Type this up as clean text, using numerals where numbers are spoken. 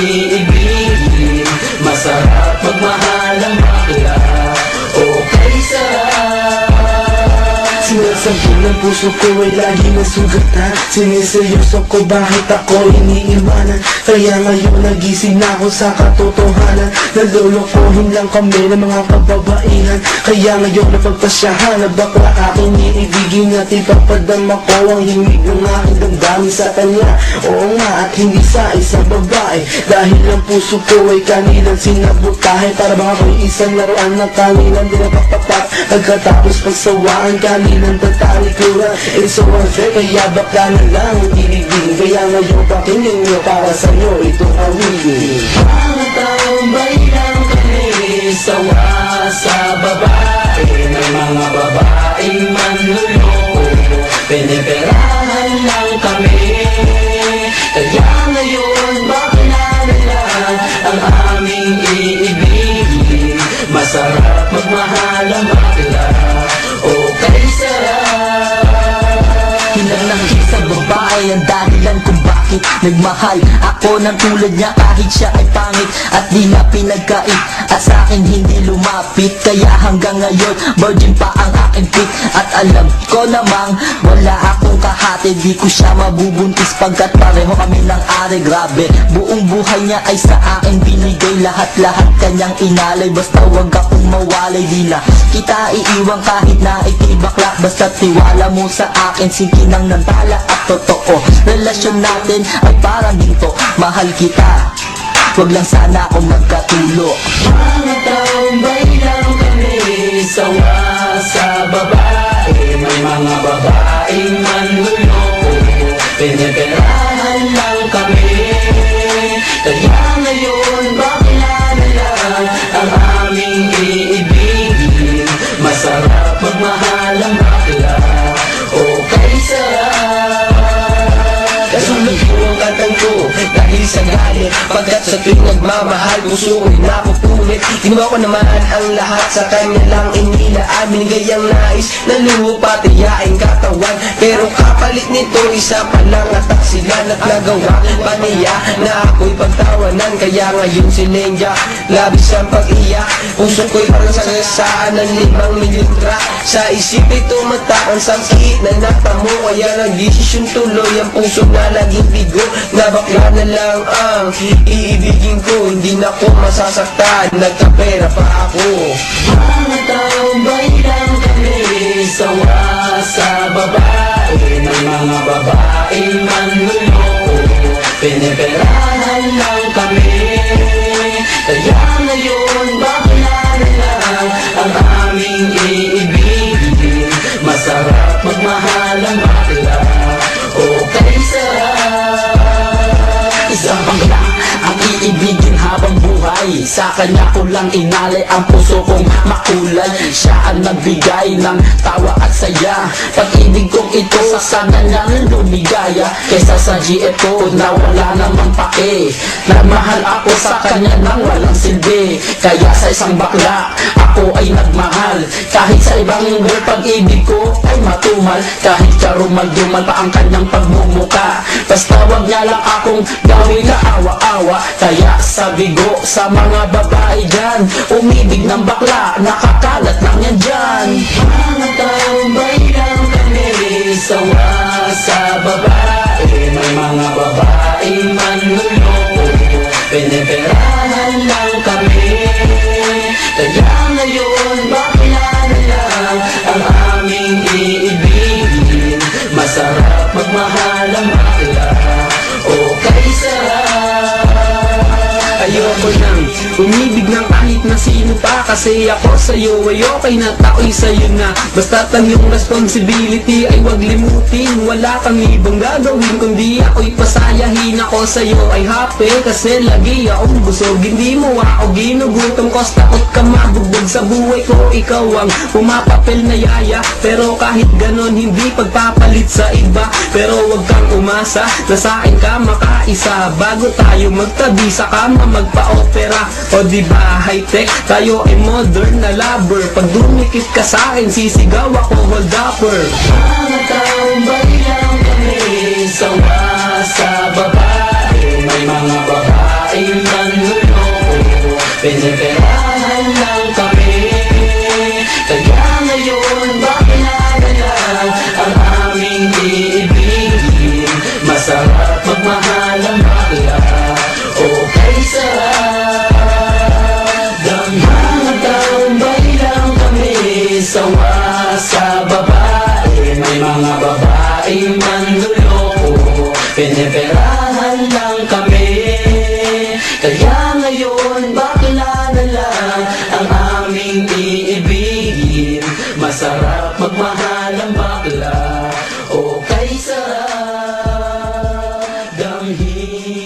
iibigin. Masarap magmahal ang bakla, okay sarap. Sinasabi ng puso ko ay lagi nasugatan. Siniseryoso ko bakit ako iniiwanan. Kaya ngayon nagising na ako sa katotohanan. Nalolokohin lang kami ng mga kababaihan. Kaya ngayon napagpasyahan na bakla aking iibigin. At ipapadama ko ang himig ng aking damdamin sa kanya. Oo nga, at hindi sa isang babae. Dahil ang puso ko ay kanilang sinabotahe. Para bang ako'y isang laruan ng kanilang dinapapapap. Pagkatapos pagsawaan kanilang tatalikuran. So unfair, kaya bakla na lang ang ibigin. Kaya ngayon pakinggan nyo, para sa'yo itong awigin. Mga taong bayang kami, sawa sa babae. May mga babaeng manluloko, piniperahan lang kami. Kaya ngayon bakla na lang ang aming iibigin. Masarap magmahal ang bakla, okay sarap. Hinanakit sa babae ang dahilan kung bakit nagmahal ako ng tulad niya kahit siya ay pangit at di na pinagkait, at sa akin hindi lumapit. Kaya hanggang ngayon virgin pa ang aking pit, at alam ko namang wala akong kahati. Di ko siya mabubuntis pagkat pareho kami ng are. Grabe, buong buhay niya ay sa akin binigay. Lahat-lahat kanyang inalay, basta wag akong mawalay. Di na kita iiwan kahit na itibakla, basta tiwala mo sa akin, singkin ang nantala at totoo. Relasyon natin ay parang ginto, mahal kita, wag lang sana akong magkatulo. Mga taong bayang kami, sawa sa babae. May mga babaeng manluloko, piniperahan lang kami. Kaya ngayon bakla na lang ang aming iibigin. Masarap magmahal ang bakla, okay sarap. Nasulat ko ang kantang ko dahil sa galit, pagkat sa tuwing nagmamahal puso ko'y napupunit. Ginawa ko naman ang lahat, sa kanya lang inilaan. Binigay ang nais na lupa, tiyaing katawan. Pero kapalit nito isa pa lang at aksilan. At nagawa pa niya na ako'y pagtawanan. Kaya ngayon si Lenja labis ang pag-iyak. Puso ko'y parang sagasaan ng 5 milyon crack. Sa isip ito matakang sakit na natamo. Kaya nagdesisyon tuloy ang puso na laging bigo, na bakla na lang ang iibigin ko. Hindi na ko masasaktan, nagkapera pa ako. Mga taong bayang kami, sawa sa babae. May mga babaeng manluloko, piniperahan lang kami. Kaya ngayon bakla na lang ang aming iibigin. Masarap magmahal ang bakla, okay sarap. Isang bakla ang iibigin habang buhay, sa kanya ko lang inalay ang puso kong makulay. Siya ang nagbigay ng tawa at saya, pag-ibig kong ito sa sana lang lumigaya. Kesa sa GF ko na wala namang pake, nagmahal ako sa kanya nang walang silbi. Kaya sa isang bakla ako ay nagmahal, kahit sa ibang girl pag-ibig ko ay matumal. Kahit karumal-dumal pa ang kanyang pagmumuka, basta wag niya lang akong gawin na awa-awa. Kaya sabi ko sa mga babae dyan, umibig ng bakla, nakakalat lang yan dyan. Mga taong bayang kami, sawa sa babae. May mga babaeng manluloko, piniperahan lang kami. Kaya ngayon bakla na lang ang aming iibigin. Masarap magmahal ang bakla, okay sarap. Ayoko nang umibig ng kahit na sino pa, kasi ako sa'yo ay okay na, tao'y sa'yo na. Basta't ang iyong responsibility ay wag limutin. Wala kang ibang gagawin kundi ako'y pasayahin. Ako sa'yo ay happy kasi lagi akong busog. Hindi mo ako ginugutom, cause takot ka mabugbog sa buhay ko. Ikaw ang pumapapel na yaya, pero kahit ganon hindi pagpapalit sa iba. Pero wag kang umasa na sa'kin ka makaisa, bago tayo magtabi sa kama magpa-opera. O diba high-tech, tayo ay modern na lover. Pag dumikit ka sa'kin, sisigaw ako hold upper. Mga taong bayang kami, sawa sa babae. May mga babaeng Kaya ngayon bakla na lang ang aming iibigin. Masarap magmahal ang bakla, o kay sarap damhin.